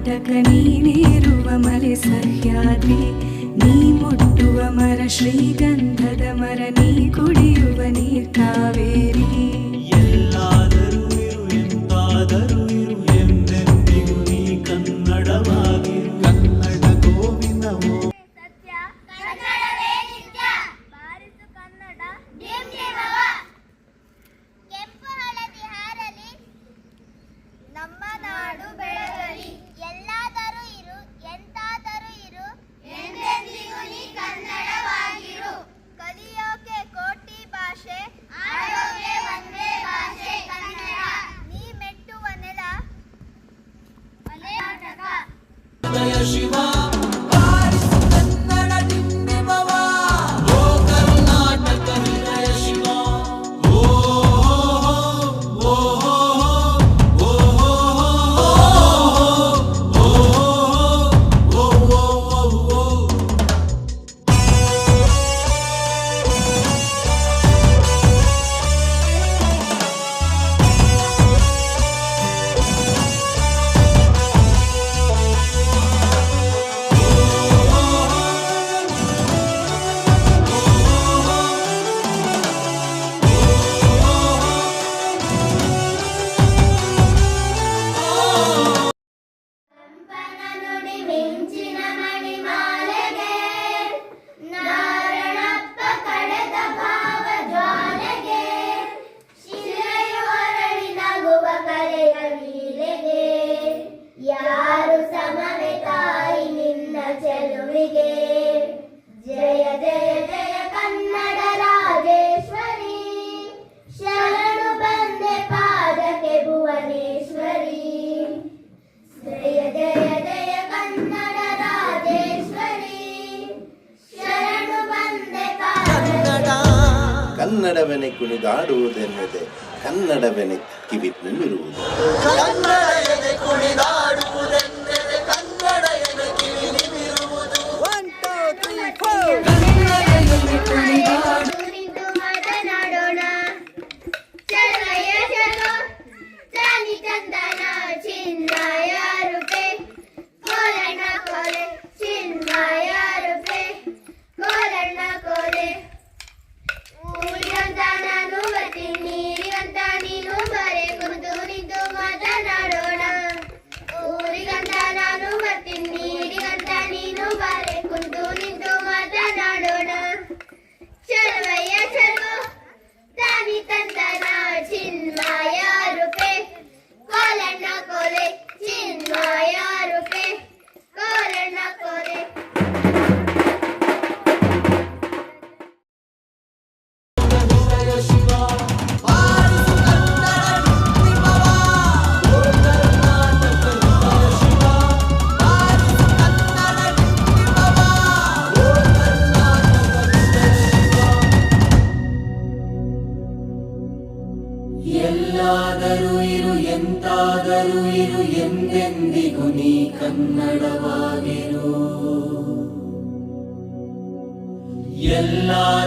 ಕರ್ನಾಟಕ ನೀನಿರುವ ಮಲೆ ಸಹ್ಯಾದ್ರಿ, ನೀ ಮುಟ್ಟುವ ಮರ ಶ್ರೀಗಂಧದ ಮರ, ನೀ ಕುಡಿಯುವ ನೀರ್ ಕಾವೇರಿ. ಎಲ್ಲಾದರೂ ಇರು ಎಂತಾದರೂ ಇರು ಎಂದೆಂದಿಗೂ ನೀ ಕನ್ನಡವಾಗಿರು. ಕನ್ನಡ ಗೋವಿಂದವೋ ಸತ್ಯ ಕನ್ನಡವೇ ನಿತ್ಯ, ಬಾರಿಸು ಕನ್ನಡ ಡಿಂಡಿಮವ. ಕೆಂಪು ಹಳದಿ ಹಾರಲಿ, ನಮ್ಮ ನಾಡು ಬೆಳಗಲಿ. ಎಲ್ಲಾದರೂ ಇರು ಎಂತಾದರೂ ಇರು, ಎಂದೆಂದಿಗೂ ನೀ ಕನ್ನಡವಾಗಿರು. ಕಲಿಯೋಕೆ ಕೋಟಿ ಭಾಷೆ, ಆಡೋಕೆ ಒಂದೇ ಭಾಷೆ ಕನ್ನಡ. ನೀ ಮೆಟ್ಟುವ ನೆಲ ಕರ್ನಾಟಕ. ಜಯ ಶಿವ ಬಾರಿಸು ಕನ್ನಡ ಡಿಂಡಿಮವ. ಓ ಕರ್ನಾಟಕ ಹೃದಯ ಶಿವ. ಓ ಓ ಓ ಕಂಪನ ನುಡಿ ಮಿಂಚಿನ ಮಣಿಮಾಲೆಗೆ, ನಾರಣಪ್ಪ ಕಳೆದ ಭಾವ ಜ್ವಾಲೆಗೆ, ಶಿಲೆಯು ಅರಳಿ ನಗುವ ಕಲೆಯ ಲೀಲೆಗೆ. ಯಾರು ಸಮವೆ ತಾಯಿ ನಿನ್ನ ಚೆಲುವಿಗೆ. ಜಯ ಜಯ ಜಯ ಕನ್ನಡ ರಾಜೇಶ್ವರಿ, ಶರಣು ಬಂದೆ ಪಾದಕ್ಕೆ ಭುವನೇಶ್ವರಿ. ಜಯ ಜಯ ಜಯ ಕನ್ನಡ ರಾಜೇಶ್ವರಿ, ಶರಣು ಬಂದೆ ಕನ್ನಡ ಕನ್ನಡವೆನೆ ಕುಣಿದಾಡುವುದೆನ್ನದೆ ಕನ್ನಡವೆನೆ ಕಿವಿ ನಿಮಿರುವುದು. ಕನ್ನಡ ಎದೆ ಕುಣಿದಾಡುವುದೆಂದರೆ ಕನ್ನಡ ಎದೆ ಕಿವಿ ನಿಮಿರುವುದು. 1 2 3 4 ನಿಂತು ಮಾತನಾಡೋಣ, ಚಲಯ ಚಲೋ ಚಾನಿ ಚಂದನ ಚಿನ್ಮಯ ರೂಪೆ. ಕೋಲಣ್ಣ ಕೋಲೆ ಚಿನ್ಮಯ ರೂಪೆ, ಕೋಲಣ್ಣ ಕೋಲೆ. ಊರಿಗಂತ ನಾನು ಬರ್ತೀನಿ, ನೀರಿಗಂತ ನೀನು ಬರೆ, ಕುಂತು ನಿಂತು ಮಾತನಾಡೋಣ. ಊರಿಗಂತ ನಾನು ಬರ್ತೀನಿ, ನೀರಿಗಂತ ನೀನು ಬರೆ, ಕುಂತು ನಿಂತು ಮಾತನಾಡೋಣ. ಚಲವಯ್ಯ ಚಲೋ ತಾನಿ ತಂದನ ಚಿನ್ಮಯ ರೂಪೆ, ಕೋಲಣ್ಣ ಕೋಲೆ ಚಿನ್ಮಯ ರೂಪೆ, ಕೋಲಣ್ಣ ಕೋಲೆ. ಜಯ ಶಿವ ಬಾರಿಸು ಕನ್ನಡ ಡಿಂಡಿಮವ. ಓ ಕರ್ನಾಟಕ ಹೃದಯ ಶಿವ ಬಾರಿಸು ಕನ್ನಡ ಡಿಂಡಿಮವ. ಓ ಕರ್ನಾಟಕ ಹೃದಯ ಶಿವ. ಎಲ್ಲಾದರೂ ಇರು ಎಂತಾದರೂ ಇರು ಎಂದೆಂದಿಗೂ ನೀ ಕನ್ನಡವಾಗಿರು. ಎಲ್ಲಾದರೂ